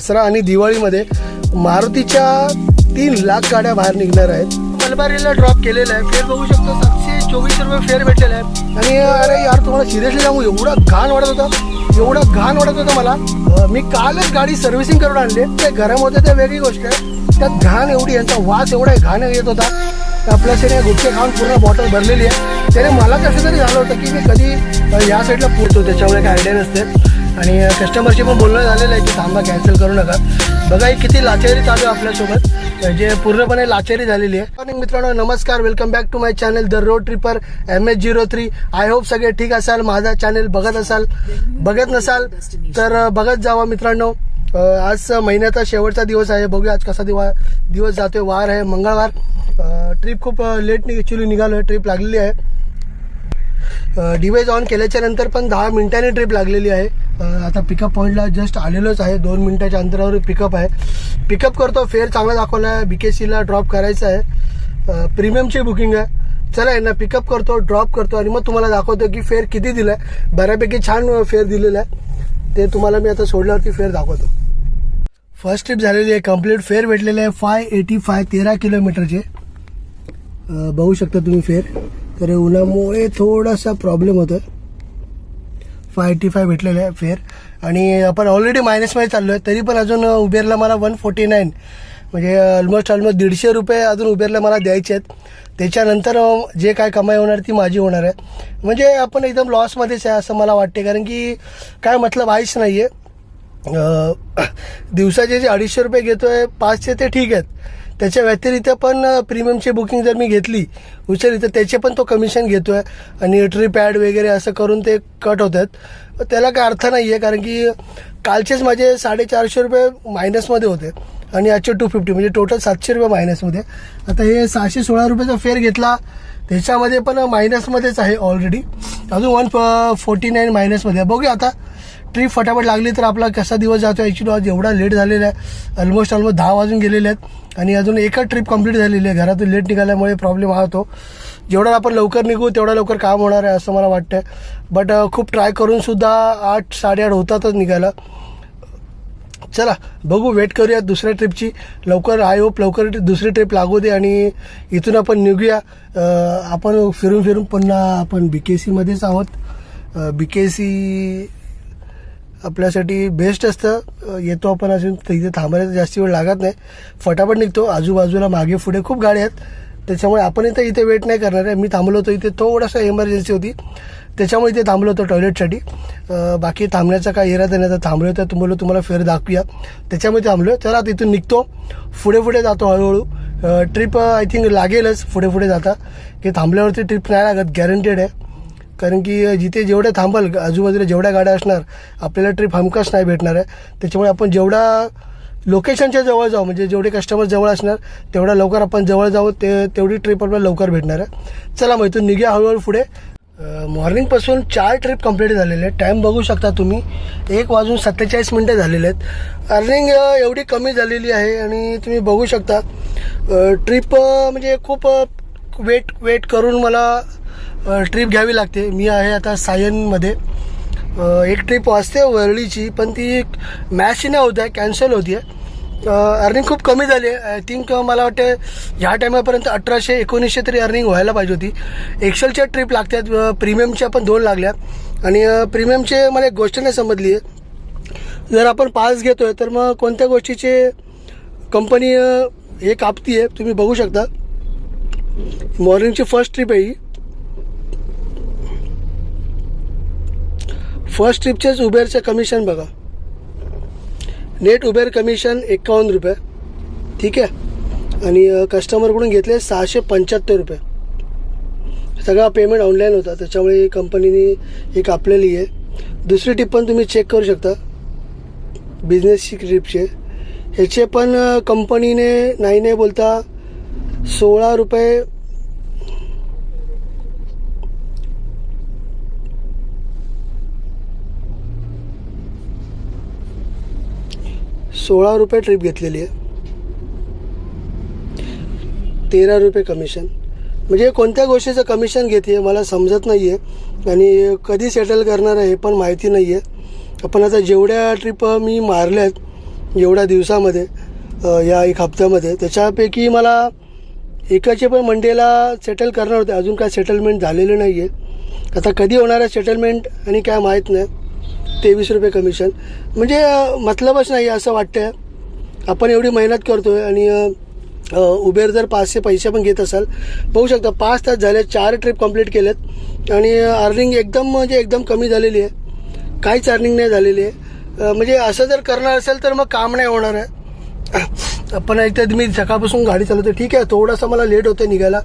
दसरा आणि दिवाळीमध्ये मारुतीच्या 3 लाख गाड्या बाहेर निघणार आहेत. मलबारीला ड्रॉप केलेला आहे. फेअर बघू शकतो 724 रुपये फेअर भेटलेला आहे. आणि अरे यार तुम्हाला सिरियसली सांगू, एवढा घाण वाटत होता मला. मी कालच गाडी सर्व्हिसिंग करून आणली. ते गरम होते ते वेगळी गोष्ट आहे, त्यात घाण एवढी, यांचा वास एवढा घाण येत होता. आपल्याकडे गुटखे खाऊन पूर्ण बॉटल भरलेली आहे. त्याने मला कसं तरी झालं होतं की मी कधी या साईडला पोहोचतो, त्याच्यामुळे काय आयडिया नसते. आणि कस्टमरशी पण बोलणं झालेलं आहे की थांबा, कॅन्सल करू नका. बघा किती लाचारी चालू आहे आपल्यासोबत, म्हणजे पूर्णपणे लाचारी झालेली आहे. मॉर्निंग मित्रांनो, नमस्कार, welcome back to my channel the road tripper MH03. I hope सगळे ठीक असाल. माझा चॅनल बघत नसाल तर बघत जावा मित्रांनो. आज महिन्याचा शेवटचा दिवस आहे. बघूया आज कसा दिवस जातोय. वार आहे मंगळवार. ट्रिप खूप लेट ॲक्च्युली निघालो आहे. ट्रिप लागलेली आहे. डिव्हाइस ऑन केल्याच्या नंतर पण 10 मिनिटांनी ट्रिप लागलेली आहे. आता पिकअप पॉईंटला जस्ट आलेलोच आहे. 2 मिनिटाच्या अंतरावर पिकअप आहे. पिकअप करतो. फेअर चांगला दाखवला आहे. BKCला ड्रॉप करायचं आहे. प्रीमियमची बुकिंग आहे. चला यांना पिकअप करतो, ड्रॉप करतो आणि मग तुम्हाला दाखवतो की फेअर किती दिलं आहे. बऱ्यापैकी छान फेअर दिलेलं आहे. ते तुम्हाला मी आता सोडल्यावरती फेअर दाखवतो. फर्स्ट ट्रिप झालेली आहे. कंप्लीट फेअर भेटलेलं आहे 585, 13 किलोमीटरचे. बघू शकता तुम्ही फेअर. तर उन्हामुळे थोडासा प्रॉब्लेम होतो. 585 भेटलेलं आहे फेअर. आणि आपण ऑलरेडी मायनसमध्ये चाललो आहे, तरी पण अजून उबेरला मला 149 म्हणजे ऑलमोस्ट 150 रुपये अजून उबेरला मला द्यायचे आहेत. त्याच्यानंतर जे काय कमाई होणार ती माझी होणार आहे. म्हणजे आपण एकदम लॉसमध्येच आहे असं मला वाटते, कारण की काय मतलब आहेच नाही आहे. दिवसाचे जे 250 रुपये घेतो आहे 500 ते ठीक आहेत. त्याच्या व्यतिरिक्त पण प्रीमियमची बुकिंग जर मी घेतली तर त्याचे पण तो कमिशन घेतो आहे. आणि ट्रिप ॲड वगैरे असं करून ते कट होत आहेत. त्याला काय अर्थ नाही आहे, कारण की कालचेच माझे 450 रुपये मायनसमध्ये होते आणि आजचे 250 म्हणजे टोटल 700 रुपये मायनसमध्ये. आता हे 616 रुपयाचा फेअर घेतला, त्याच्यामध्ये पण मायनसमध्येच आहे ऑलरेडी. अजून 149 मायनसमध्ये. बघूया आता ट्रिप फटाफट लागली तर आपला कसा दिवस जातो. ॲक्च्युली आज एवढा लेट झालेला आहे. ऑलमोस्ट 10 वाजून गेलेले आहेत आणि अजून एकच ट्रिप कंप्लीट झालेली आहे. घरातून लेट निघाल्यामुळे प्रॉब्लेम हा होतो. जेवढा आपण लवकर निघू तेवढा लवकर काम होणार आहे असं मला वाटतं. बट खूप ट्राय करूनसुद्धा 8, 8:30 होतातच निघायला. चला बघू, वेट करूया दुसऱ्या ट्रिपची. लवकर आय होप लवकर दुसरी ट्रिप लागू दे आणि इथून आपण निघूया. आपण फिरून पुन्हा आपण BKCमध्येच आहोत. BKC आपल्यासाठी बेस्ट असतं. येतो आपण, अजून इथे थांबायला जास्त वेळ लागत नाही, फटाफट निघतो. आजूबाजूला मागे पुढे खूप गाड्या आहेत, त्याच्यामुळे आपण इथे वेट नाही करणार आहे. मी थांबलो होतो इथे, थोडासा इमर्जन्सी होती त्याच्यामुळे इथे थांबलो होतो टॉयलेटसाठी. बाकी थांबण्याचा काय इरादा नाही. आता थांबलो तर तुम्हाला फेअर दाखवूया त्याच्यामुळे थांबलो. चला आता इथून निघतो, पुढे जातो हळूहळू. ट्रिप आय थिंक लागेलच पुढे जाता, की थांबल्यावरती ट्रिप नाही लागत गॅरंटेड आहे. कारण की जिथे जेवढे थांबाल आजूबाजूला जेवढ्या गाड्या असणार आपल्याला ट्रिप हमखास नाही भेटणार आहे. त्याच्यामुळे आपण जेवढा लोकेशनच्या जवळ जाऊ, म्हणजे जेवढे कस्टमर जवळ असणार तेवढ्या लवकर आपण जवळ जाऊ, तेवढी ट्रिप आपल्याला लवकर भेटणार आहे. चला मग इथून निघूया हळूहळू पुढे. मॉर्निंगपासून 4 ट्रिप कंप्लीट झालेले आहेत. टाईम बघू शकता तुम्ही, 1:47 झालेले आहेत. अर्निंग एवढी कमी झालेली आहे आणि तुम्ही बघू शकता ट्रिप म्हणजे खूप वेट करून मला ट्रिप घ्यावी लागते. मी आहे आता सायनमध्ये. एक ट्रिप वाजते वरळीची, पण ती मॅचची नाही होत आहे, कॅन्सल होती आहे. अर्निंग खूप कमी झाली आहे. आय थिंक मला वाटतं ह्या टायमापर्यंत 1800-1900 तरी अर्निंग व्हायला पाहिजे होती. एक्सेलच्या ट्रिप लागतात, प्रीमियमच्या पण 2 लागल्या. आणि प्रीमियमचे मला एक गोष्ट नाही समजली आहे, जर आपण पास घेतो आहे तर मग कोणत्या गोष्टीचे कंपनी हे कापती आहे तुम्ही बघू शकता. मॉर्निंगची फर्स्ट ट्रिप आहे ही. फर्स्ट ट्रिपचेच उबेरचं कमिशन बघा, नेट उबेर कमिशन 51 रुपये, ठीक आहे. आणि कस्टमरकडून घेतले 675 रुपये. सगळा पेमेंट ऑनलाईन होता, त्याच्यामुळे कंपनीने हे कापलेली आहे. दुसरी ट्रिप पण तुम्ही चेक करू शकता, बिझनेसची ट्रिपचे. ह्याचे पण कंपनीने नाही बोलता 16 रुपये 16 रुपये ट्रिप घेतलेली आहे. 13 रुपये कमिशन. म्हणजे कोणत्या गोष्टीचं कमिशन घेते मला समजत नाही आहे आणि कधी सेटल करणार आहे हे पण माहिती नाही आहे. आपण आता जेवढ्या ट्रिप मी मारल्या आहेत एवढ्या दिवसामध्ये, या एक हप्त्यामध्ये. त्याच्यापैकी मला एकाचे पण मंडेला सेटल करणार होते, अजून काय सेटलमेंट झालेलं नाही आहे. आता कधी होणार आहे सेटलमेंट आणि काय माहीत नाही. 23 रुपये कमिशन म्हणजे मतलबच नाही असं वाटतं. आपण एवढी मेहनत करतो आहे आणि उबेर जर 500 पैसे पण घेत असाल, बघू शकता 5 तास झाले, 4 ट्रिप कंप्लीट केलेत आणि अर्निंग एकदम कमी झालेली आहे. काहीच अर्निंग नाही झालेली आहे. म्हणजे असं जर करणार असेल तर मग काम नाही होणार आहे. पण एकदा मी सकाळपासून गाडी चालवतो, ठीक आहे थोडासा मला लेट होतं निघायला.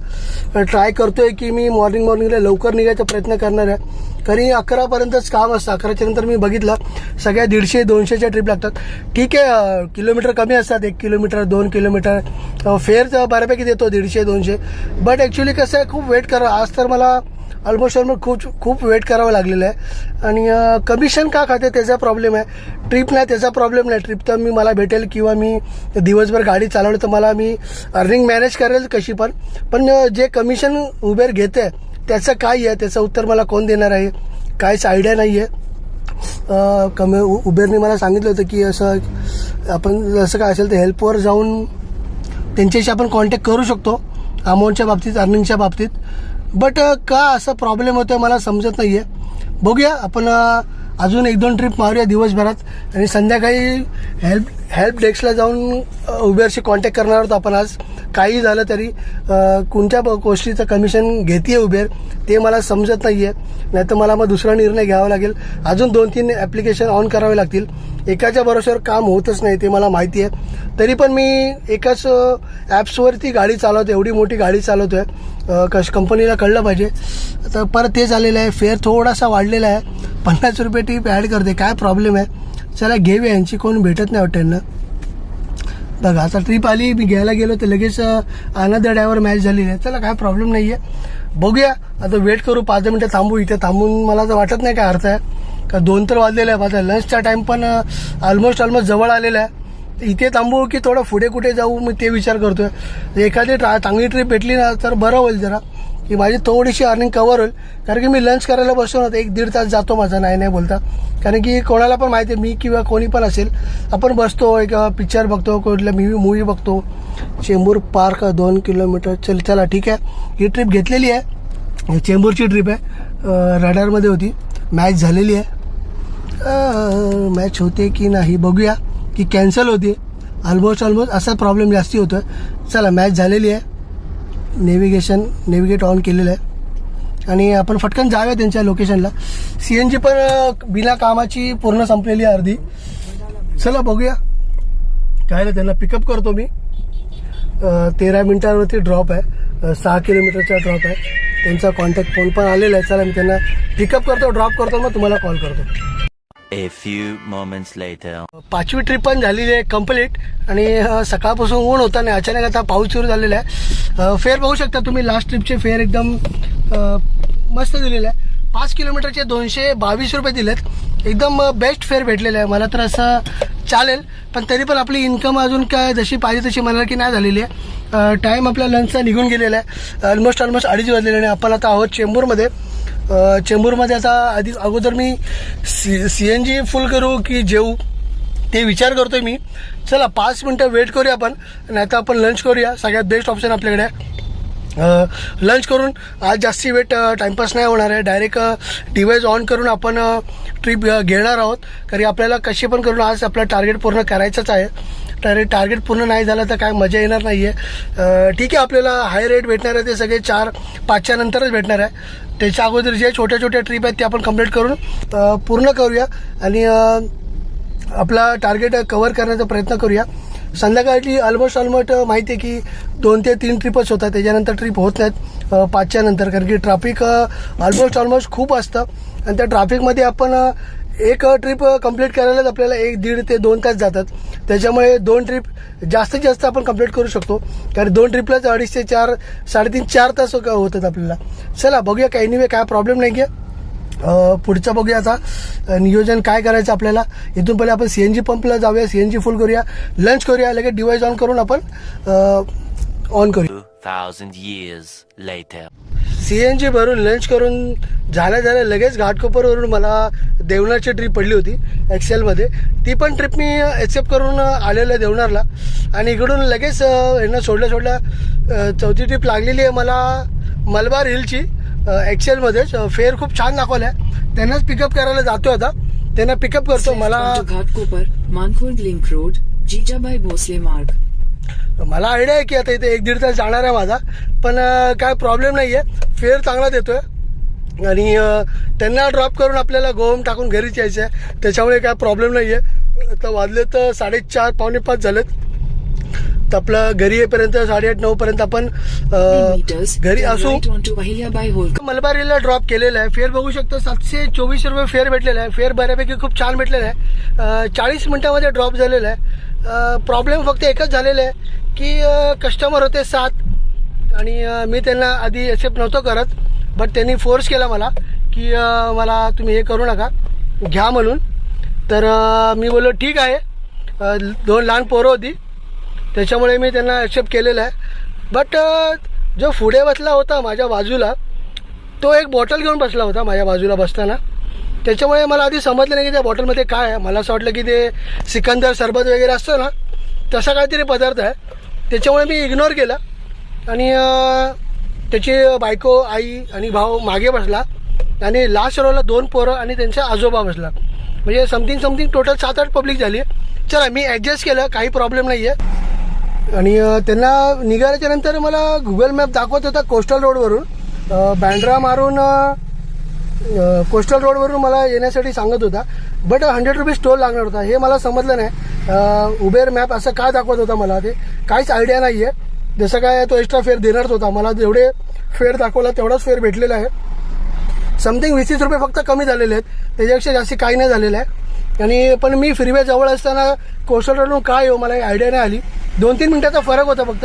ट्राय करतो आहे की मी मॉर्निंगला लवकर निघायचा प्रयत्न करणार आहे. कारण 11पर्यंतच काम असतं. 11च्या नंतर मी बघितलं सगळ्या 150-200च्या ट्रिप लागतात. ठीक आहे किलोमीटर कमी असतात, 1 किलोमीटर 2 किलोमीटर फेअर बऱ्यापैकी देतो 150-200. बट ॲक्च्युली कसं आहे खूप वेट करा. आज तर मला ऑलमोस्ट खूप वेट करावं लागलेलं आहे. आणि कमिशन का खाते त्याचा प्रॉब्लेम आहे, ट्रिप नाही त्याचा प्रॉब्लेम नाही. ट्रिप तर मला भेटेल किंवा मी दिवसभर गाडी चालवलं तर मी अर्निंग मॅनेज करेल कशी पण जे कमिशन उबेर घेते त्याचं काय आहे, त्याचं उत्तर मला कोण देणार आहे, काहीच आयडिया नाही आहे. उबेरने मला सांगितलं होतं की असं आपण जसं काय असेल तर हेल्पवर जाऊन त्यांच्याशी आपण कॉन्टॅक्ट करू शकतो अमाऊंटच्या बाबतीत, अर्निंगच्या बाबतीत. बट का असं प्रॉब्लेम होतो मला समजत नाही आहे. बघूया आपण अजून 1-2 ट्रिप मारूया दिवसभरात आणि संध्याकाळी हेल्प डेस्कला जाऊन उबेरशी कॉन्टॅक्ट करणार आहोत आपण. आज काही झालं तरी कोणत्या गोष्टीचं कमिशन घेते उबेर ते मला समजत नाही आहे. नाही तर मला मग दुसरा निर्णय घ्यावा लागेल. अजून 2-3 ॲप्लिकेशन ऑन करावे लागतील. एकाच्या भरोश्यावर काम होतच नाही ते मला माहिती आहे. तरी पण मी एकाच ॲप्सवरती गाडी चालवतो, एवढी मोठी गाडी चालवतो आहे. कंपनीला कळलं पाहिजे. आता परत ते झालेलं आहे, फेअर थोडासा वाढलेला आहे. 50 रुपये टिप ॲड करते, काय प्रॉब्लेम आहे. चला घेऊया, यांची कोण भेटत नाही हॉटेलनं. बघा आता ट्रिप आली, मी घ्यायला गेलो तर लगेच आनंद ड्रायव्हर मॅच झालेली आहे. चला काय प्रॉब्लेम नाही आहे. बघूया आता वेट करू, 5 मिनटं थांबू. इथे थांबून मला तर वाटत नाही काय अर्थ आहे, का 2 तर वाजलेलं आहे. माझा लंचचा टाईम पण ऑलमोस्ट जवळ आलेला आहे. इथे थांबू की थोडं पुढे कुठे जाऊ मी ते विचार करतो आहे. एखादी चांगली ट्रिप भेटली ना तर बरं होईल जरा, की माझी थोडीशी अर्निंग कवर होईल. कारण की मी लंच करायला बसतो ना तर 1-1.5 तास जातो माझा, नाही बोलता. कारण की कोणाला पण माहिती आहे, मी किंवा कोणी पण असेल, आपण बसतो एक पिक्चर बघतो, कुठल्या मूवी बघतो. Chembur park 2 kilometre. चला ठीक आहे, ही ट्रिप घेतलेली आहे, चेंबूरची ट्रिप आहे. रडारमध्ये होती, मॅच झालेली आहे. मॅच होते की नाही बघूया, की कॅन्सल होते. ऑलमोस्ट असा प्रॉब्लेम जास्ती होतो आहे. चला मॅच झालेली आहे, नेव्हिगेट ऑन केलेलं आहे आणि आपण फटकन जाऊया त्यांच्या लोकेशनला. CNG पण बिना कामाची पूर्ण संपलेली आहे अर्धी. चला बघूया काय नाही, त्यांना पिकअप करतो मी. 13 मिनिटांवरती ड्रॉप आहे, 6 किलोमीटरचा ड्रॉप आहे. त्यांचा कॉन्टॅक्ट फोन पण आलेला आहे. चला मी त्यांना पिकअप करतो, ड्रॉप करतो, मग तुम्हाला कॉल करतो. A few moments later. 5वी ट्रिप पण झालेली आहे कंप्लीट आणि सकाळपासून ऊन होता आणि अचानक आता पाऊस सुरू झालेला आहे. फेअर बघू शकता तुम्ही, लास्ट ट्रिपचे फेअर एकदम मस्त दिलेलं आहे. 5 किलोमीटरचे 222 रुपये दिलेत. एकदम बेस्ट फेअर भेटलेलं आहे. मला तर असं चालेल, पण तरी पण आपली इन्कम अजून काय जशी पाहिजे तशी मला की नाही झालेली आहे. टाईम आपला लंचचा निघून गेलेला आहे. ऑलमोस्ट 2:30 वाजलेले आणि आपण आता आहोत चेंबूरमध्ये. चेंबूरमध्ये आता अगोदर मी CNG फुल करू की जेऊ ते विचार करतोय मी. चला 5 मिनटं वेट करूया आपण, नाही तर आपण लंच करूया. सगळ्यात बेस्ट ऑप्शन आपल्याकडे आहे. लंच करून आज जास्ती वेट टाईमपास नाही होणार आहे. डायरेक्ट डिव्हाइस ऑन करून आपण ट्रिप घेणार आहोत. कारण आपल्याला कशी पण करून आज आपलं टार्गेट पूर्ण करायचंच आहे. टार्गेट पूर्ण नाही झालं तर काय मजा येणार नाही आहे. ठीक आहे, आपल्याला हाय रेट भेटणार आहे ते सगळे 4-5च्या नंतरच भेटणार आहे. त्याच्या अगोदर जे छोट्या ट्रिप आहेत ते आपण कंप्लीट करून पूर्ण करूया आणि आपला टार्गेट कव्हर करण्याचा प्रयत्न करूया. संध्याकाळची ऑलमोस्ट माहिती आहे की 2 ते 3 ट्रिपच होतात, त्याच्यानंतर ट्रिप होत नाहीत 5च्या नंतर. कारण की ट्रॅफिक ऑलमोस्ट खूप असतं आणि त्या ट्रॅफिकमध्ये आपण एक ट्रिप कंप्लीट करायलाच आपल्याला 1-1.5 ते 2 तास जातात. त्याच्यामुळे 2 ट्रिप जास्तीत जास्त आपण कंप्लीट करू शकतो. कारण 2 ट्रिपलाच 2.5 ते 4, 3.5-4 तास होतात आपल्याला. चला बघूया, काही नाही, काय प्रॉब्लेम नाही आहे. पुढचं बघूया आता नियोजन काय करायचं आपल्याला. इथून पहिले आपण CNG पंपला जाऊया, CNG फुल करूया, लंच करूया, लगेच डिव्हाइस ऑन करून आपण ऑन करूया. 2000 years later. CNG भरून लंच करून झाल्या लगेच घाटकोपरवरून मला देवनारची ट्रिप पडली होती एक्सेलमध्ये. ती पण ट्रिप मी एक्सेप्ट करून आलेलो आहे देवनारला. आणि इकडून लगेच यांना सोडल्या चौथी ट्रिप लागलेली आहे मला मलबार हिलची एक्सेलमध्येच. फेअर खूप छान दाखवला आहे. त्यांनाच पिकअप करायला जातो आता. त्यांना पिकअप करतो. घाटकोपर मानखुर्द लिंक रोड जिजाबाई भोसले मार्ग. मला आयडिया आहे की आता इथे 1-1.5 तास जाणार आहे माझा, पण काय प्रॉब्लेम नाही आहे. फेअर चांगला देतोय आणि त्यांना ड्रॉप करून आपल्याला गोहम टाकून घरीच यायचं आहे, त्याच्यामुळे काय प्रॉब्लेम नाही आहे. आता वाजले तर 4:30 पावणे 5 झालेत. तर आपलं घरी येईपर्यंत 8:30-9 पर्यंत आपण घरी असू. मलबार हिलला ड्रॉप केलेला आहे. फेअर बघू शकतो 724 रुपये फेअर भेटलेला आहे. फेअर बऱ्यापैकी खूप छान भेटलेला आहे. 40 मिनिटामध्ये ड्रॉप झालेला आहे. प्रॉब्लेम फक्त एकच झालेला आहे की कस्टमर होते 7 आणि मी त्यांना आधी एक्सेप्ट नव्हतं करत, बट त्यांनी फोर्स केला मला की मला तुम्ही हे करू नका, घ्या म्हणून. तर मी बोललो ठीक आहे. 2 लहान पोरं होती त्याच्यामुळे मी त्यांना एक्सेप्ट केलेलं आहे. बट जो पुढे बसला होता माझ्या बाजूला तो एक बॉटल घेऊन बसला होता माझ्या बाजूला बसताना. त्याच्यामुळे मला आधी समजलं नाही की त्या बॉटलमध्ये काय आहे. मला असं वाटलं की ते सिकंदर सरबत वगैरे असतं ना, तसा काहीतरी पदार्थ आहे. त्याच्यामुळे मी इग्नोर केला आणि त्याची बायको, आई आणि भाऊ मागे बसला आणि लास्ट रोला 2 पोरं आणि त्यांचा आजोबा बसला. म्हणजे समथिंग टोटल 7-8 पब्लिक झाली. चला मी ॲडजस्ट केलं, काही प्रॉब्लेम नाही आहे. आणि त्यांना निघाल्याच्या नंतर मला गुगल मॅप दाखवत होता कोस्टल रोडवरून बँड्रा मारून कोस्टल रोडवरून मला येण्यासाठी सांगत होता. बट 100 रुपीज टोल लागणार होता. हे मला समजलं नाही. उबेर मॅप असं काय दाखवत होता मला ते काहीच आयडिया नाही आहे. जसं काय तो एक्स्ट्रा फेअर देणारच होता. मला जेवढे फेअर दाखवला तेवढाच फेअर भेटलेला आहे. समथिंग 20 रुपये फक्त कमी झालेले आहेत, त्याच्यापेक्षा जास्ती काही नाही झालेलं आहे. आणि पण मी फ्रीवे जवळ असताना कोस्टल रोडवरून काय हो मला आयडिया नाही आली. 2-3 मिनिटाचा फरक होता फक्त.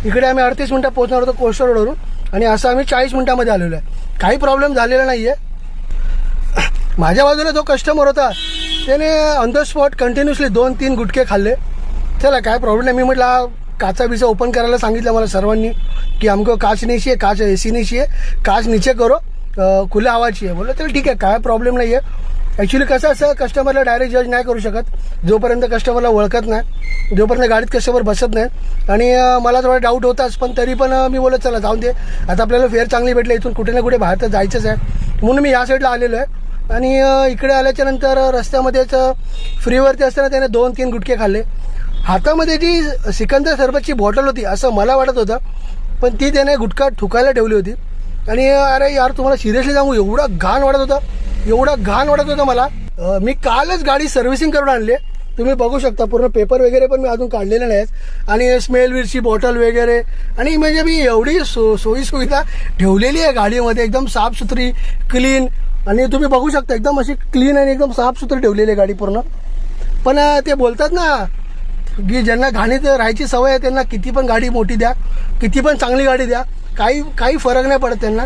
इकडे आम्ही 38 मिनिटं पोहोचणार होतो कोस्टल रोडवरून आणि असं आम्ही 40 मिनिटामध्ये आलेलो आहे. काही प्रॉब्लेम झालेला नाही आहे. माझ्या बाजूला जो कस्टमर होता त्याने ऑन द स्पॉट कंटिन्युअसली 2-3 गुटखे खाल्ले. चला काय प्रॉब्लेम नाही. मी म्हटलं काचा बिचा ओपन करायला सांगितलं मला सर्वांनी की हमको काच नहीं चाहिए, काच AC नहीं चाहिए, काच नीचे करो, खुल्या हवा चाहिए. बोललो चल ठीक आहे, काय प्रॉब्लेम नाही आहे. ॲक्च्युली कसं असं कस्टमरला डायरेक्ट जज नाही करू शकत जोपर्यंत कस्टमरला ओळखत नाही, जोपर्यंत गाडीत कस्टमर बसत नाही. आणि मला थोडा डाऊट होताच, पण तरी पण मी बोलत चला जाऊन दे, आता आपल्याला फेअर चांगली भेटली, इथून कुठे ना कुठे बाहेर तर जायचंच आहे. म्हणून मी या साईडला आलेलो आहे. आणि इकडे आल्याच्या नंतर रस्त्यामध्येच फ्रीवरती असताना त्याने 2-3 गुटखे खाल्ले. हातामध्ये जी सिकंदर सरबतची बॉटल होती असं मला वाटत होतं, पण ती त्याने गुटखा ठुकायला ठेवली होती. आणि अरे यार तुम्हाला सिरियसली सांगू एवढं घाण वाटत होतं मला. मी कालच गाडी सर्व्हिसिंग करून आणली आहे. तुम्ही बघू शकता पूर्ण पेपर वगैरे पण मी अजून काढलेले नाहीत. आणि स्मेलवीरची बॉटल वगैरे आणि म्हणजे मी एवढी सोयीसुविधा ठेवलेली आहे गाडीमध्ये, एकदम साफसुथरी क्लीन. आणि तुम्ही बघू शकता एकदम अशी क्लीन आणि एकदम साफसुथरी ठेवलेली आहे गाडी पूर्ण. पण ते बोलतात ना की ज्यांना घाणीत राहायची सवय आहे त्यांना किती पण गाडी मोठी द्या, किती पण चांगली गाडी द्या, काही फरक नाही पडत त्यांना.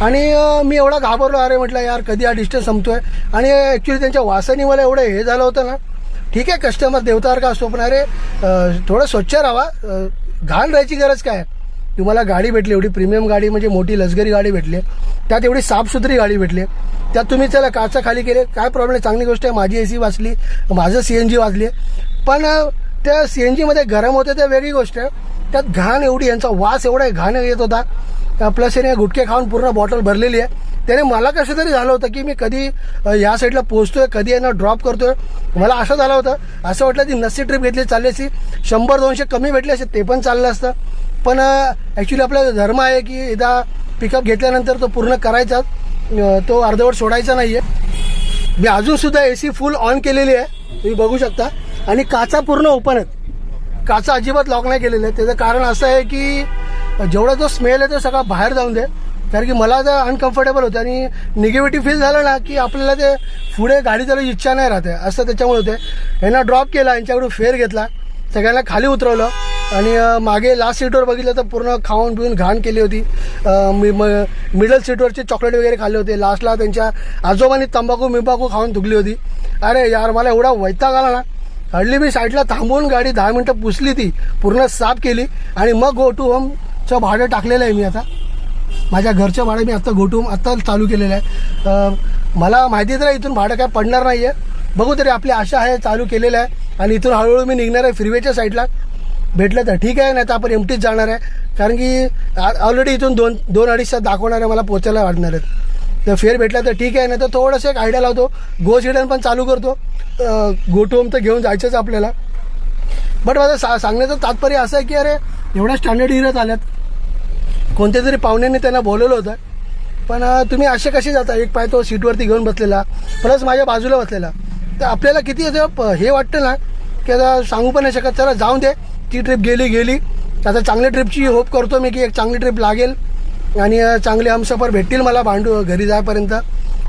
आणि मी एवढा घाबरलो. अरे म्हटलं यार कधी हा डिस्टन्स संपतोय. आणि ॲक्च्युली त्यांच्या वासाने मला एवढं हे झालं होतं ना. ठीक आहे कस्टमर देवतासारखा असतो, पण अरे थोडं स्वच्छ राहा. घाण राहायची गरज काय. तुम्हाला गाडी भेटली एवढी प्रीमियम गाडी, म्हणजे मोठी लक्झरी गाडी भेटली, त्यात एवढी साफसुथरी गाडी भेटली, त्यात तुम्ही चला काचा खाली केले, काय प्रॉब्लेम आहे, चांगली गोष्ट आहे. माझी AC वाचली, माझं CNG वाचली. पण त्या CNG मध्ये गरम होते त्या वेगळी गोष्ट आहे. त्यात घाण एवढी, यांचा वास एवढा घाण येत होता. प्लस याने गुटखे खाऊन पूर्ण बॉटल भरलेली आहे. त्याने मला कसं तरी झालं होतं की मी कधी या साईडला पोहोचतोय, कधी यांना ड्रॉप करतोय. मला असं झालं होतं, असं वाटलं ती नस्सी ट्रिप घेतली चालली असती, 100-200 कमी भेटले असते ते पण चाललं असतं. पण ॲक्च्युली आपला धर्म आहे की एकदा पिकअप घेतल्यानंतर तो पूर्ण करायचा, तो अर्धवट सोडायचा नाही आहे. मी अजूनसुद्धा AC फुल ऑन केलेली आहे, तुम्ही बघू शकता. आणि काचा पूर्ण ओपन आहेत, काचा अजिबात लॉक नाही केलेलं आहे. त्याचं कारण असं आहे की जेवढा जो स्मेल आहे तो सगळा बाहेर जाऊन दे, कारण की मला तर अनकम्फर्टेबल होतं आणि निगेटिव्ह फील झालं ना की आपल्याला ते पुढे गाडी चालवायची इच्छा नाही राहते, असं त्याच्यामुळे होते. यांना ड्रॉप केला, यांच्याकडून फेअर घेतला, सगळ्यांना खाली उतरवलं आणि मागे लास्ट सीटवर बघितलं तर पूर्ण खाऊन पिऊन घाण केली होती. मिडल सीटवरचे चॉकलेट वगैरे खाल्ले होते. लास्टला त्यांच्या आजोबांनी तंबाखू खाऊन धुगली होती. अरे यार मला एवढा वैताग आला ना. हडली मी साईडला थांबवून गाडी 10 मिनटं पुसली, ती पूर्ण साफ केली आणि मग गो टू होमचं भाडं टाकलेलं आहे मी आता. माझ्या घरचं भाडं मी आत्ता घोटून आत्ता चालू केलेलं आहे. मला माहिती तर आहे इथून भाडं काय पडणार नाही आहे. बघू तरी आपली आशा आहे, चालू केलेलं आहे. आणि इथून हळूहळू मी निघणार आहे फ्रीवेच्या साईडला. भेटलं तर ठीक आहे, नाही तर आपण एमटीच जाणार आहे. कारण की ऑलरेडी इथून 2-2.5 तास दाखवणार आहे मला पोचायला वाटणार आहेत. तर फेर भेटला तर ठीक आहे, नाही तर थोडंसं एक आयडिया लावतो. गोस हिडन पण चालू करतो. गोटोम तर घेऊन जायचंच आपल्याला. बट माझं सांगण्याचं तात्पर्य असं आहे की अरे एवढ्या स्टँडर्ड एरियात आल्यात. कोणत्या तरी पाहुण्यांनी त्यांना बोलवलं होतं, पण तुम्ही असे कसे जाता. एक पाय तो सीटवरती घेऊन बसलेला, प्लस माझ्या बाजूला बसलेला. तर आपल्याला किती हे वाटतं ना की आता सांगू पण नाही शकत. चला जाऊन दे, ती ट्रिप गेली. आता चांगल्या ट्रिपची होप करतो मी की एक चांगली ट्रिप लागेल आणि चांगले हमसफर भेटतील मला भांडू घरी जाईपर्यंत.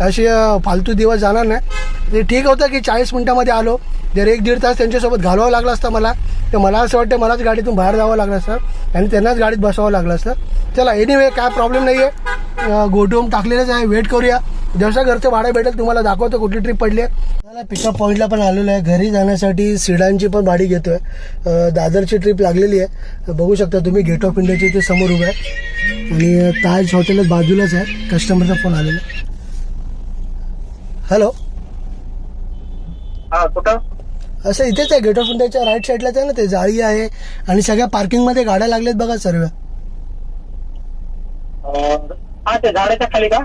असे फालतू दिवस जाणार नाही. ते ठीक होतं की 40 मिनटामध्ये आलो. जर 1-1.5 तास त्यांच्यासोबत घालवावं लागलं असतं मला, तर मला असं वाटतं मलाच गाडीतून बाहेर जावं लागलं असतं आणि त्यांनाच गाडीत बसावं लागलं असतं. चला एनिवे काय प्रॉब्लेम नाही आहे. गोटोम टाकलेलंच आहे. वेट करूया, जसं घरचं भाडं भेटेल तुम्हाला दाखवतो कुठली ट्रिप पडली आहे. मला पिकअप पॉईंटला पण आलेलो आहे. घरी जाण्यासाठी सिडानची पण भाडी घेतो आहे. दादरची ट्रिप लागलेली आहे. बघू शकता तुम्ही, गेट ऑफ इंडियाची इथे समोर उभं आहे आणि ताज हॉटेलच बाजूलाच आहे. कस्टमरचा फोन आलेला. हॅलो, हा कुठं? असं इथेच आहे, गेट ऑफ इंडियाच्या राईट साईडलाच आहे ना. ते जाळी आहे आणि सगळ्या पार्किंगमध्ये गाड्या लागल्यात बघा सर्व. हा ते झाडाच्या खाली का?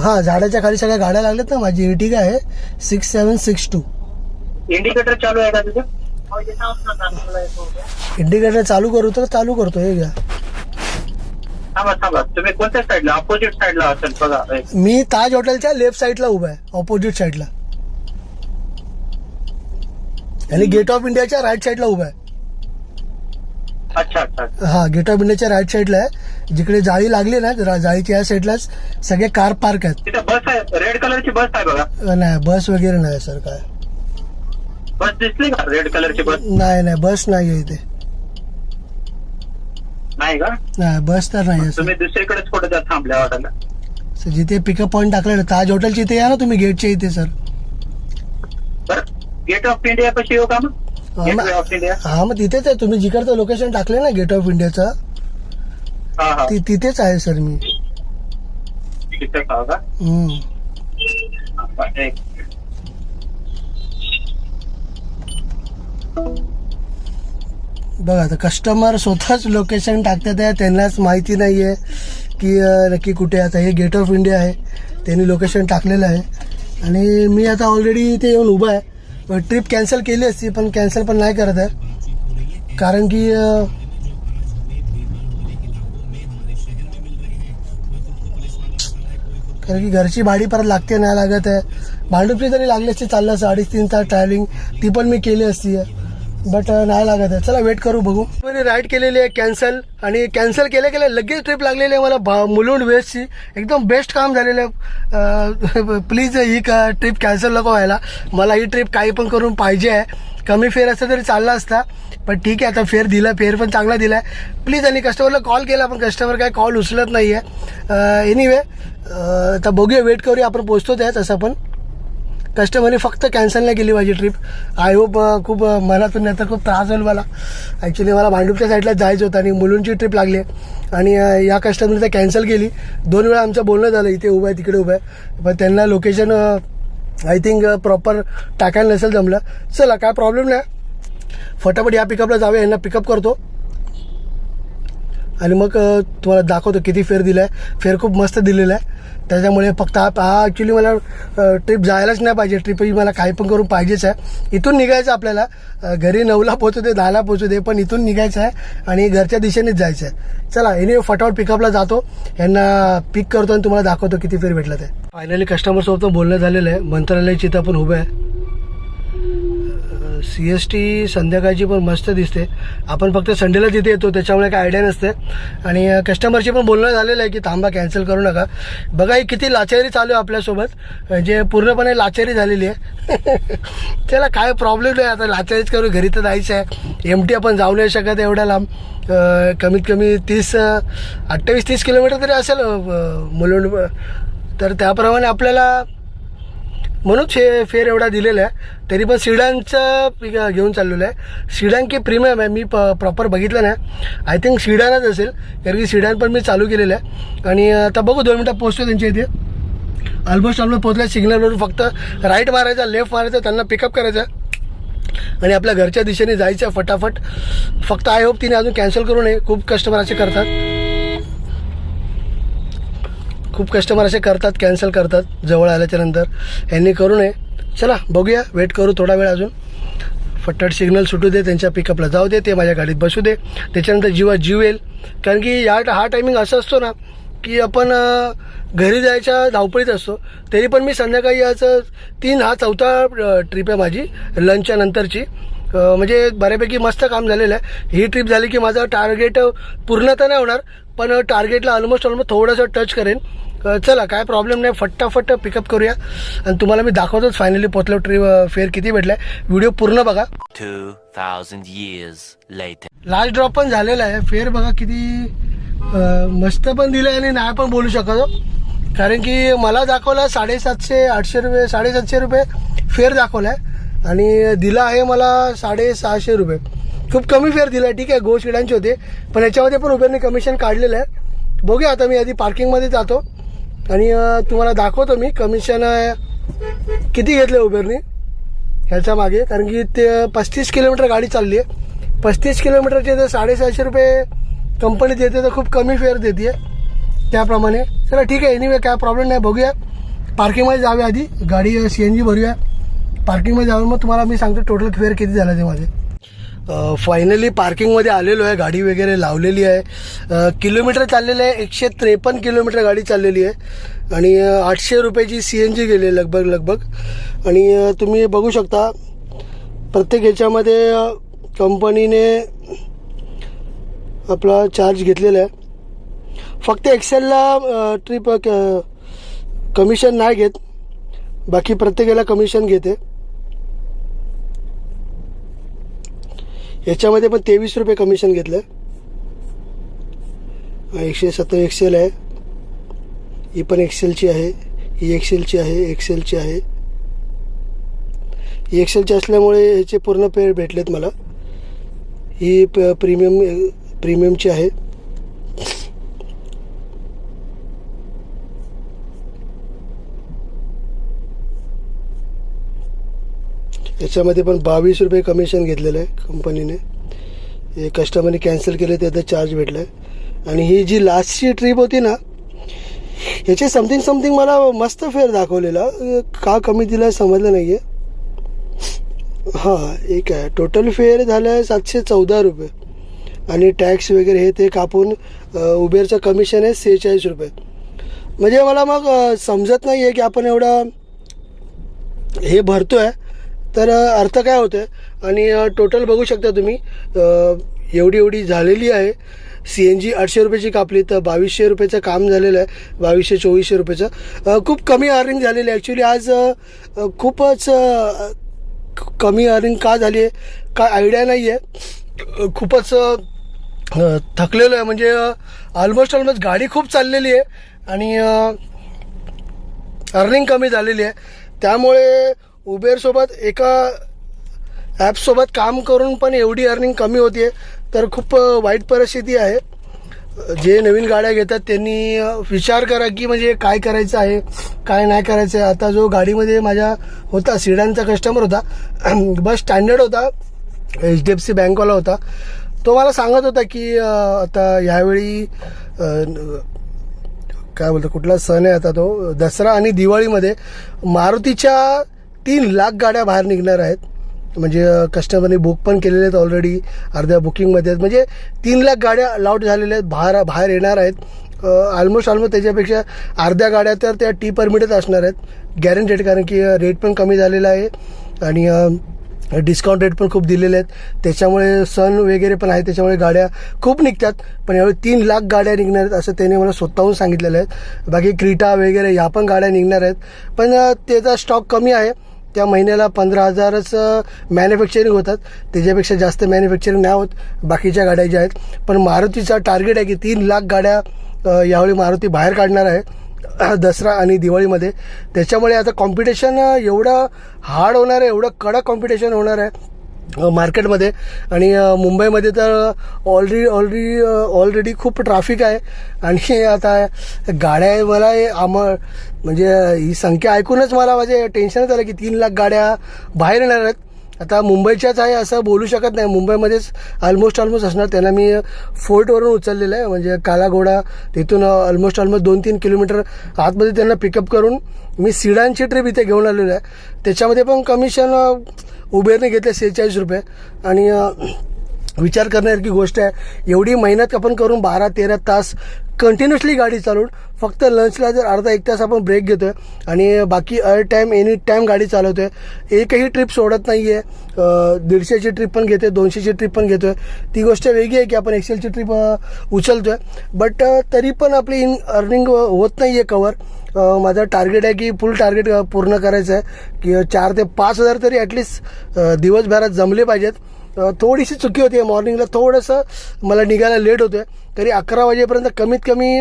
हां, झाडाच्या खाली सगळ्या गाड्या लागल्यात ना. माझी इर्टिगा आहे 6762. इंडिकेटर चालू आहे का तिथे? इंडिकेटर चालू करू तर चालू करतो. हे घ्या. थांबा तुम्ही कोणत्या साईडला? अपोजिट साईडला असेल बघा. मी ताज हॉटेलच्या लेफ्ट साईडला उभा आहे, ऑपोजिट साईडला. आणि गेट ऑफ इंडियाच्या राईट साईडला उभा आहे. अच्छा. हा, गेट ऑफ इंडियाच्या राईट साईडला आहे. जिकडे जाळी लागली ना, जाळीच्या या साईडलाच सगळे कार पार्क आहेत. तिथे बस आहे, रेड कलरची बस आहे बघा. नाही, बस वगैरे नाही सर. काय बस दिसली का? रेड कलरची बस नाही, बस नाही आहे इथे. नाही का? नाही, बस तर नाही आहे सर. तुम्ही दुसरीकडेच कुठे थांबल्या वाटायला. जिथे पिकअप पॉईंट टाकलं ना ताज हॉटेलच्या इथे या ना तुम्ही, गेटच्या इथे सर. बरं, गेट ऑफ इंडिया पाशी येऊ का मग? Gateway of India. हा, मग तिथेच आहे. तुम्ही जिकडचं लोकेशन टाकले ना गेट ऑफ इंडियाचं, हा तिथेच आहे सर मी. तिथे का? एक बघा आता कस्टमर स्वतःच लोकेशन टाकतात आहे. त्यांनाच माहिती नाही आहे की नक्की कुठे. आता हे गेट ऑफ इंडिया आहे, त्यांनी लोकेशन टाकलेलं आहे आणि मी आता ऑलरेडी इथे येऊन उभा आहे. ट्रिप कॅन्सल केली असती, पण कॅन्सल पण नाही करत आहे. कारण की घरची भाडी परत लागते, नाही लागत आहे. भांडुपची जरी लागली असती चाललं 3.5 तास ट्रॅव्हलिंग, ती पण मी केली असती. बट नाही लागत आहे. चला वेट करू, बघू. राईड केलेली आहे कॅन्सल, आणि कॅन्सल केल्या लगेच ट्रिप लागलेली आहे मला मुलुंड वेस्टची. एकदम बेस्ट काम झालेलं आहे. प्लीज ही ट्रिप कॅन्सल नको व्हायला. मला ही ट्रिप काही पण करून पाहिजे आहे. कमी फेअर असतं तरी चालला असता, पण ठीक आहे. आता फेअर दिला, फेअर पण चांगला दिला आहे. प्लीज. आणि कस्टमरला कॉल केला, पण कस्टमर काय कॉल उचलत नाही आहे. एनिवे आता बघूया, वेट करूया. आपण पोचतो त्यात. असं पण कस्टमरने फक्त कॅन्सल नाही केली माझी ट्रिप. आय होप खूप मनातून नाही तर खूप त्रास होईल मला. ॲक्च्युली मला भांडुपच्या साईडला जायचं होतं आणि मुलुंडची ट्रिप लागली आणि या कस्टमरने तर कॅन्सल केली. 2 वेळा आमचं बोलणं झालं, इथे उभं आहे तिकडे उभं आहे, पण त्यांना लोकेशन आय थिंक प्रॉपर टाकायला नसेल जमलं. चला काय प्रॉब्लेम नाही, फटाफट या पिकअपला जाऊया. यांना पिकअप करतो आणि मग तुम्हाला दाखवतो किती फेअर दिला आहे. फेअर खूप मस्त दिलेला आहे. त्याच्यामुळे फक्त हा ॲक्च्युली मला ट्रिप जायलाच नाही पाहिजे. ट्रिप ही मला काही पण करून पाहिजेच आहे. इथून निघायचं आपल्याला. घरी 9ला पोचू दे, 10ला पोचू दे, पण इथून निघायचं आहे आणि घरच्या दिशेनेच जायचं आहे. चला एनिवे फटाफट पिकअपला जातो, यांना पिक करतो आणि तुम्हाला दाखवतो किती फेअर भेटला ते. फायनली कस्टमरसोबत बोलणं झालेलं आहे. मंत्रालयाची इथं आपण उभं आहे. CST संध्याकाळची पण मस्त दिसते. आपण फक्त संडेला तिथे येतो, त्याच्यामुळे काय आयडिया नसते. आणि कस्टमरशी पण बोलणं झालेलं आहे की थांबा, कॅन्सल करू नका. बघा ही किती लाचारी चालू आहे आपल्यासोबत, जे पूर्णपणे लाचारी झालेली आहे. त्याला काय प्रॉब्लेम नाही. आता लाचारीच करू, घरी तर जायचं आहे. MT आपण जाऊ नाही शकत एवढ्या लांब. कमीत कमी 28-30 किलोमीटर तरी असेल मुलुंड. तर त्याप्रमाणे आपल्याला म्हणून फेअर एवढा दिलेला आहे. तरी पण सिडानचं घेऊन चाललेलं आहे. सिडान की प्रीमियम आहे, मी प्रॉपर बघितलं नाही. आय थिंक सिडानच असेल, कारण की सिडान पण मी चालू केलेलं आहे. आणि आता बघू 2 मिनटात पोहोचतो त्यांच्या इथे. ऑलमोस्ट पोहोचला. सिग्नलवरून फक्त राईट मारायचा, लेफ्ट मारायचा, त्यांना पिकअप करायचा आणि आपल्या घरच्या दिशेने जायचं फटाफट. फक्त आय होप तिने अजून कॅन्सल करू नये. खूप कस्टमर असे करतात, कॅन्सल करतात जवळ आल्याच्यानंतर. यांनी करू नये. चला बघूया, वेट करू थोडा वेळ अजून. फटाफट सिग्नल सुटू दे, त्यांच्या पिकअपला जाऊ दे, ते माझ्या गाडीत बसू दे. त्याच्यानंतर जीव येईल. कारण की हा टायमिंग असा असतो ना की आपण घरी जायच्या धावपळीत असतो. तरी पण मी संध्याकाळी आज 4था ट्रिप आहे माझी लंचच्या नंतरची. म्हणजे बऱ्यापैकी मस्त काम झालेलं आहे. ही ट्रिप झाली की माझं टार्गेट पूर्ण तर नाही होणार, पण टार्गेटला ऑलमोस्ट थोडंसं टच करेन. चला काय प्रॉब्लेम नाही, फटाफट पिकअप करूया आणि तुम्हाला मी दाखवतोच फायनली पोचलो. फेअर किती भेटला आहे, व्हिडिओ पूर्ण बघा. 2000 years later. लास्ट ड्रॉप पण झालेला आहे. फेअर बघा किती मस्त पण दिलं आहे आणि नाही पण बोलू शकतो. कारण की मला दाखवला 750-800 रुपये, 750 रुपये फेअर दाखवला आहे आणि दिला आहे मला 650 रुपये. खूप कमी फेअर दिला आहे. ठीक आहे, गो सिडानचे होते, पण याच्यामध्ये पण उबेरने कमिशन काढलेलं आहे. बघूया आता. मी आधी पार्किंगमध्ये जातो आणि तुम्हाला दाखवतो मी कमिशन किती घेतलं उबेरने ह्याच्या मागे. कारण की ते 35 किलोमीटर गाडी चालली आहे. 35 किलोमीटरचे तर 750 रुपये कंपनी देते, तर खूप कमी फेअर देते त्याप्रमाणे. चला ठीक आहे, एनिवे काय प्रॉब्लेम नाही. बघूया, पार्किंगमध्ये जाऊया आधी, गाडी CNG भरूया. पार्किंगमध्ये जाऊन मग तुम्हाला मी सांगतो टोटल फेअर किती झाला ते माझे. फायनली पार्किंगमध्ये आलेलो आहे. गाडी वगैरे लावलेली आहे. किलोमीटर चाललेलं आहे 153 किलोमीटर गाडी चाललेली आहे आणि 800 रुपयाची CNG गेली लगभग. आणि तुम्ही बघू शकता प्रत्येक ह्याच्यामध्ये कंपनीने आपला चार्ज घेतलेला आहे. फक्त एक्सेलला ट्रिप कमिशन नाही घेत, बाकी प्रत्येकाला कमिशन घेते. याच्यामध्ये पण 23 रुपये कमिशन घेतलं. 170 एक्सेल आहे. ही पण एक्सेलची आहे, ही एक्सेलची आहे, एक्सेलची आहे. ही एक्सेलची असल्यामुळे ह्याचे पूर्ण पेड भेटलेत मला. ही प्रीमियमची आहे. याच्यामध्ये पण 22 रुपये कमिशन घेतलेलं आहे कंपनीने. हे कस्टमरने कॅन्सल केले त्याचा चार्ज भेटला आहे. आणि ही जी लास्टची ट्रिप होती ना, ह्याचे समथिंग मला मस्त फेअर दाखवलेला. का कमी दिला समजलं नाही आहे. हां, एक आहे. टोटल फेअर झालं आहे 714 रुपये आणि टॅक्स वगैरे हे ते कापून उबेरचं कमिशन आहे 46 रुपये. म्हणजे मला मग समजत नाही आहे की आपण एवढा हे भरतो आहे तर अर्थ काय होतं आहे. आणि टोटल बघू शकता तुम्ही, एवढी झालेली आहे. CNG 800 रुपयाची कापली तर 2200 रुपयाचं काम झालेलं आहे. 2200-2400 रुपयाचं. खूप कमी अर्निंग झालेली आहे. ॲक्च्युली आज खूपच कमी अर्निंग का झाली आहे काय आयडिया नाही आहे. खूपच थकलेलो आहे. म्हणजे ऑलमोस्ट गाडी खूप चाललेली आहे आणि अर्निंग कमी झालेली आहे. त्यामुळे उबेरसोबत एका ॲपसोबत काम करून पण एवढी अर्निंग कमी होती आहे तर खूप वाईट परिस्थिती आहे. जे नवीन गाड्या घेतात त्यांनी विचार करा की म्हणजे काय करायचं आहे, काय नाही करायचं आहे. आता जो गाडीमध्ये माझ्या होता सिडानचा कस्टमर होता, बस स्टँडर्ड होता, HDFC बँकवाला होता. तो मला सांगत होता की आता ह्यावेळी काय बोलतो, कुठला सण आहे आता तो दसरा आणि दिवाळीमध्ये मारुतीच्या 3 लाख गाड्या बाहेर निघणार आहेत. म्हणजे कस्टमरने बुक पण केलेले आहेत ऑलरेडी, अर्ध्या बुकिंगमध्ये आहेत. म्हणजे 3 लाख गाड्या अलाउड झालेल्या आहेत, बाहेर येणार आहेत. ऑलमोस्ट त्याच्यापेक्षा अर्ध्या गाड्या तर त्या T परमिटच असणार आहेत गॅरंटेड. कारण की रेट पण कमी झालेला आहे आणि डिस्काउंट रेट पण खूप दिलेले आहेत. त्याच्यामुळे सण वगैरे पण आहे, त्याच्यामुळे गाड्या खूप निघतात. पण यावेळी 3 लाख गाड्या निघणार आहेत असं त्याने मला स्वतःहून सांगितलेलं आहे. बाकी क्रीटा वगैरे ह्या पण गाड्या निघणार आहेत, पण त्याचा स्टॉक कमी आहे. त्या महिन्याला 15,000च मॅन्युफॅक्चरिंग होतात, त्याच्यापेक्षा जास्त मॅन्युफॅक्चरिंग नाही होत बाकीच्या गाड्या ज्या आहेत. पण मारुतीचा टार्गेट आहे की 3 लाख गाड्या यावेळी मारुती बाहेर काढणार आहे. दसरा आणि दिवाळीमध्ये. त्याच्यामुळे आता कॉम्पिटिशन एवढं हार्ड होणार आहे, एवढं कडक कॉम्पिटिशन होणार आहे मार्केटमध्ये. आणि मुंबईमध्ये तर ऑलरेडी खूप ट्रॅफिक आहे. आणि आता गाड्या मला म्हणजे ही संख्या ऐकूनच मला म्हणजे टेन्शनच आलं की 3 लाख गाड्या बाहेर येणार आहेत. आता मुंबईच्याच आहे असं बोलू शकत नाही, मुंबईमध्येच ऑलमोस्ट असणार. त्यांना मी फोर्टवरून उचललेलं आहे, म्हणजे कालाघोडा तिथून ऑलमोस्ट 2-3 किलोमीटर आतमध्ये त्यांना पिकअप करून मी सिडानची ट्रिप इथे घेऊन आलेलो आहे. त्याच्यामध्ये पण कमिशन उबेरने घेतले 46 रुपये. आणि विचार करण्यासारखी गोष्ट आहे, एवढी मेहनत आपण करून 12-13 तास कंटिन्युअसली गाडी चालवून फक्त लंचला जर अर्धा 1 तास आपण ब्रेक घेतो आहे आणि बाकी टाईम एनी टाईम गाडी चालवतो आहे. एकही ट्रिप सोडत नाही आहे. 150ची ट्रिप पण घेतो आहे, 200ची ट्रिप पण घेतो आहे. ती गोष्ट वेगळी आहे की आपण एक्सेलची ट्रिप उचलतो आहे, बट तरी पण आपली अर्निंग होत नाही आहे कवर. माझं टार्गेट आहे की फुल टार्गेट पूर्ण करायचं आहे की 4,000 ते 5,000 तरी ॲटलिस्ट दिवसभरात जमले पाहिजेत. थोडीशी चुकी होती आहे, मॉर्निंगला थोडंसं मला निघायला लेट होतं आहे. तरी 11 वाजेपर्यंत कमीत कमी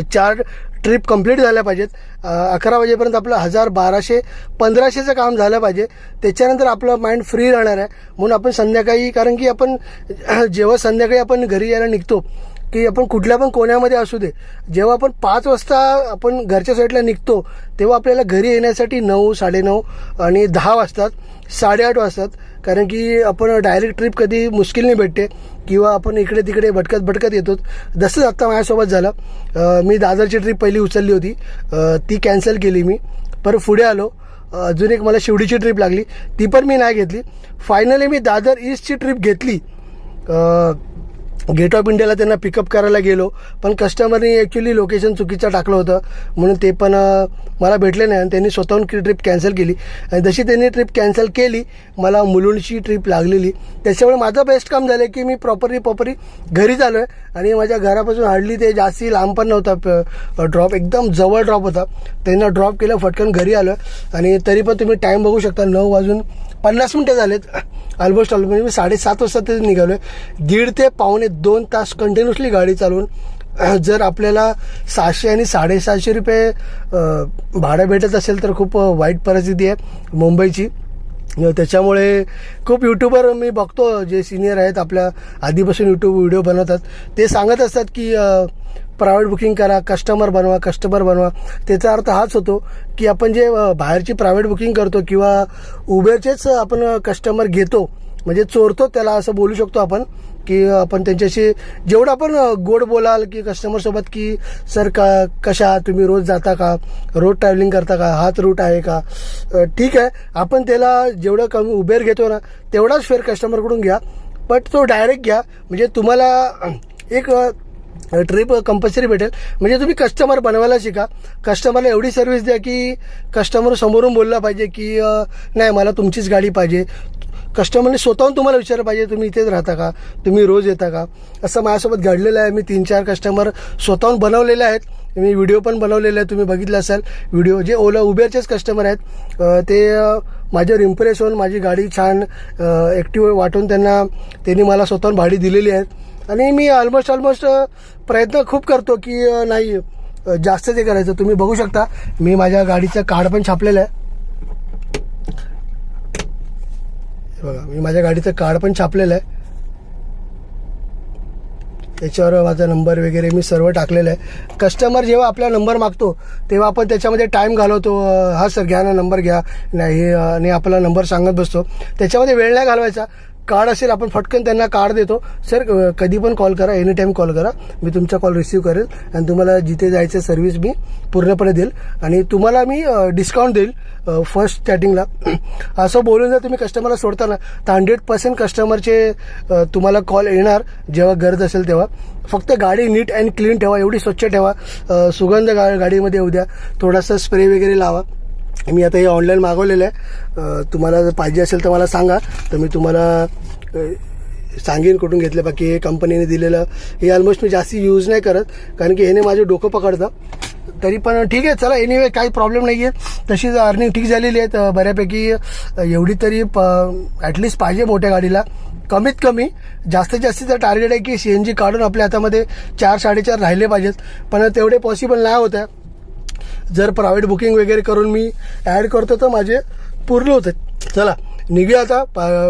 4 ट्रिप कंप्लीट झाल्या पाहिजेत. 11 वाजेपर्यंत आपलं 1,000-1,200-1,500चं काम झालं पाहिजे. त्याच्यानंतर आपलं माइंड फ्री राहणार आहे. म्हणून आपण संध्याकाळी, कारण की आपण जेव्हा संध्याकाळी आपण घरी यायला निघतो की आपण कुठल्या पण कोण्यामध्ये असू दे, जेव्हा आपण 5 वाजता आपण घरच्या साईडला निघतो तेव्हा आपल्याला घरी येण्यासाठी 9, 9:30 आणि 10 वाजतात, 8:30 वाजतात. कारण की आपण डायरेक्ट ट्रिप कधी मुश्किलने भेटते किंवा आपण इकडे तिकडे भटकत येतो. जसंच आत्ता माझ्यासोबत झालं. मी दादरची ट्रिप पहिली उचलली होती, ती कॅन्सल केली मी, परत पुढे आलो. अजून एक मला शिवडीची ट्रिप लागली, ती पण मी नाही घेतली. फायनली मी दादर ईस्टची ट्रिप घेतली. गेट ऑफ इंडियाला त्यांना पिकअप करायला गेलो, पण कस्टमरनी ॲक्च्युली लोकेशन चुकीचं टाकलं होतं म्हणून ते पण मला भेटले नाही आणि त्यांनी स्वतःहून ट्रिप कॅन्सल केली. आणि जशी त्यांनी ट्रिप कॅन्सल केली मला मुलुंडची ट्रिप लागलेली. त्याच्यामुळे माझं बेस्ट काम झालं की मी प्रॉपरली घरीच आलो आहे आणि माझ्या घरापासून हार्डली ते जास्ती लांब पण नव्हता ड्रॉप, एकदम जवळ ड्रॉप होता. त्यांना ड्रॉप केलं, फटकन घरी आलो. आणि तरी पण तुम्ही टाईम बघू शकता, 9:50 झालेत ऑलमोस्ट. म्हणजे मी 7:30 वाजता ते निघालो आहे. 1.5 ते 1.25-2 तास कंटिन्युअसली गाडी चालवून जर आपल्याला 700 आणि 750 रुपये भाडं भेटत असेल तर खूप वाईट परिस्थिती आहे मुंबईची. त्याच्यामुळे खूप यूट्यूबर मी बघतो जे सिनियर आहेत आपल्या आधीपासून यूट्यूब व्हिडिओ बनवतात, ते सांगत असतात की प्रायव्हेट बुकिंग करा, कस्टमर बनवा. त्याचा अर्थ हाच होतो की आपण जे बाहेरची प्रायव्हेट बुकिंग करतो किंवा उबेरचेच आपण कस्टमर घेतो, म्हणजे चोरतो त्याला असं बोलू शकतो आपण. की आपण त्यांच्याशी जेवढं आपण गोड बोलाल की कस्टमरसोबत की सर कशा तुम्ही रोज जाता का, रोज ट्रॅव्हलिंग करता का, हाच रूट आहे का, ठीक आहे आपण त्याला जेवढं कमी उबेर घेतो ना तेवढाच फेअर कस्टमरकडून घ्या, बट तो डायरेक्ट घ्या. म्हणजे तुम्हाला एक ट्रिप कंपल्सरी भेटेल. म्हणजे तुम्ही कस्टमर बनवायला शिका. कस्टमरला एवढी सर्व्हिस द्या की कस्टमर समोरून बोलला पाहिजे की नाही मला तुमचीच गाडी पाहिजे. कस्टमरने स्वतःहून तुम्हाला विचारलं पाहिजे तुम्ही इथेच राहता का, तुम्ही रोज येता का. असं माझ्यासोबत घडलेलं आहे. मी 3-4 कस्टमर स्वतःहून बनवलेले आहेत. मी व्हिडिओ पण बनवलेले आहे, तुम्ही बघितलं असाल व्हिडिओ. जे उबेरचेच कस्टमर आहेत ते माझ्यावर इम्प्रेस होऊन माझी गाडी छान ॲक्टिव्ह वाटून त्यांनी मला स्वतःहून भाडी दिलेली आहे. आणि मी ऑलमोस्ट प्रयत्न खूप करतो की नाही जास्त ते करायचं. तुम्ही बघू शकता मी माझ्या गाडीचं कार्ड पण छापलेलं आहे. बघा मी माझ्या गाडीचं कार्ड पण छापलेलं आहे, त्याच्यावर माझा नंबर वगैरे मी सर्व टाकलेलं आहे. कस्टमर जेव्हा आपला नंबर मागतो तेव्हा आपण त्याच्यामध्ये टाईम घालवतो, हा सर घ्या ना नंबर घ्या, नाही आणि आपला नंबर सांगत बसतो. त्याच्यामध्ये वेळ नाही घालवायचा. कार्ड असेल आपण फटकन त्यांना कार्ड देतो, सर कधी पण कॉल करा, एनी टाईम कॉल करा, मी तुमचा कॉल रिसीव्ह करेल आणि तुम्हाला जिथे जायचं सर्व्हिस मी पूर्णपणे देईल आणि तुम्हाला मी डिस्काउंट देईल फर्स्ट स्टार्टिंगला. असं बोलून जर तुम्ही कस्टमरला सोडताना तर 100% कस्टमरचे तुम्हाला कॉल येणार जेव्हा गरज असेल तेव्हा. फक्त गाडी नीट अँड क्लीन ठेवा, एवढी स्वच्छ ठेवा, सुगंध गाडीमध्ये येऊ द्या, थोडासा स्प्रे वगैरे लावा. मी आता हे ऑनलाईन मागवलेलं आहे, तुम्हाला जर पाहिजे असेल तर मला सांगा, तर मी तुम्हाला सांगेन कुठून घेतलं. बाकी हे कंपनीने दिलेलं हे ऑलमोस्ट मी जास्ती यूज नाही करत कारण की ह्याने माझं डोकं पकडतं. तरी पण ठीक आहे, चला एनिवे काही प्रॉब्लेम नाही आहे. तशीच अर्निंग ठीक झालेली आहे बऱ्यापैकी. एवढी तरी ॲटलिस्ट पाहिजे मोठ्या गाडीला. कमीत कमी जास्तीत जास्तीचं टार्गेट आहे की CNG काढून आपल्या हातामध्ये 4-4.5 राहिले पाहिजेत, पण तेवढे पॉसिबल नाही होत आहे. जर प्रायव्हेट बुकिंग वगैरे करून मी ॲड करतो तर माझे पूर्ण होते. चला निघूया आता,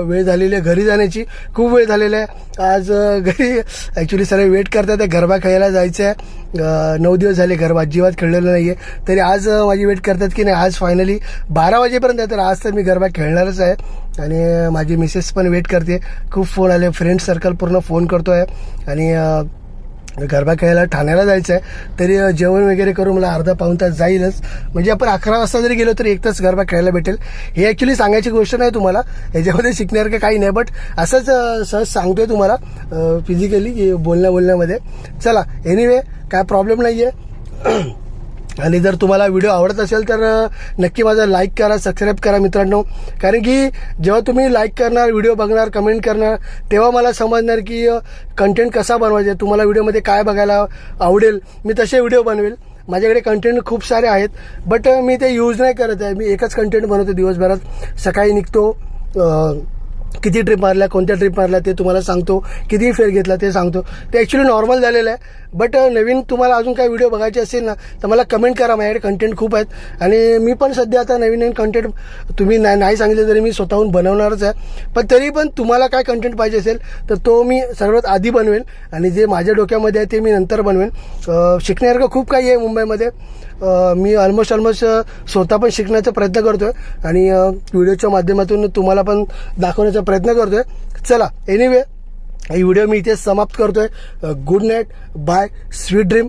वेळ झालेली आहे घरी जाण्याची, खूप वेळ झालेला आहे. आज घरी ॲक्च्युली सर्व वेट करतात आहे, गरबा खेळायला जायचं आहे. 9 दिवस झाले गरबा अजिबात खेळलेलं नाही आहे, तरी आज माझी वेट करतात की नाही आज फायनली 12 वाजेपर्यंत आहे, तर आज तर मी गरबा खेळणारच आहे. आणि माझी मिसेस पण वेट करते, खूप फोन आले, फ्रेंड सर्कल पूर्ण फोन करतो आहे. आणि गरबा खेळायला ठाण्याला जायचं आहे, तरी जेवण वगैरे करून मला अर्धा पाऊण तास जाईलच. म्हणजे आपण 11 वाजता जरी गेलो तरी 1 तास गरबा खेळायला भेटेल. हे ॲक्च्युली सांगायची गोष्ट नाही तुम्हाला, याच्यामध्ये शिकण्यासारखं काही नाही, बट असंच सहज सांगतोय तुम्हाला फिजिकली बोलण्यामध्ये. चला एनिवे काय प्रॉब्लेम नाही आहे. आणि जर तुम्हाला व्हिडिओ आवडत असेल तर नक्की माझा लाईक करा, सबस्क्राईब करा मित्रांनो. कारण की जेव्हा तुम्ही लाईक करणार, व्हिडिओ बघणार, कमेंट करणार, तेव्हा मला समजणार की कंटेंट कसा बनवायचा, तुम्हाला व्हिडिओमध्ये काय बघायला आवडेल, मी तसे व्हिडिओ बनवेल. माझ्याकडे कंटेंट खूप सारे आहेत, बट मी ते यूज नाही करत आहे. मी एकच कंटेंट बनवतो दिवसभरात. सकाळी निघतो, किती ट्रिप मारल्या, कोणत्या ट्रिप मारल्या ते तुम्हाला सांगतो, किती फेर घेतला ते सांगतो. ते ॲक्च्युली नॉर्मल झालेलं आहे. बट नवीन तुम्हाला अजून काही व्हिडिओ बघायचे असेल ना तर मला कमेंट करा, माझ्याकडे कंटेंट खूप आहेत. आणि मी पण सध्या आता नवीन कंटेंट तुम्ही नाही सांगितलं तरी मी स्वतःहून बनवणारच आहे. पण तरी पण तुम्हाला काय कंटेंट पाहिजे असेल तर तो मी सर्वात आधी बनवेन, आणि जे माझ्या डोक्यामध्ये आहे ते मी नंतर बनवेन. शिकण्यासारखं खूप काही आहे मुंबईमध्ये. मी ऑलमोस्ट स्वतः पण शिकण्याचा प्रयत्न करतो आहे, आणि व्हिडिओच्या माध्यमातून तुम्हाला पण दाखवण्याचा प्रयत्न करतो आहे. चला एनिवे ही व्हिडिओ मी इथे समाप्त करतो आहे. Good night, bye, sweet dream.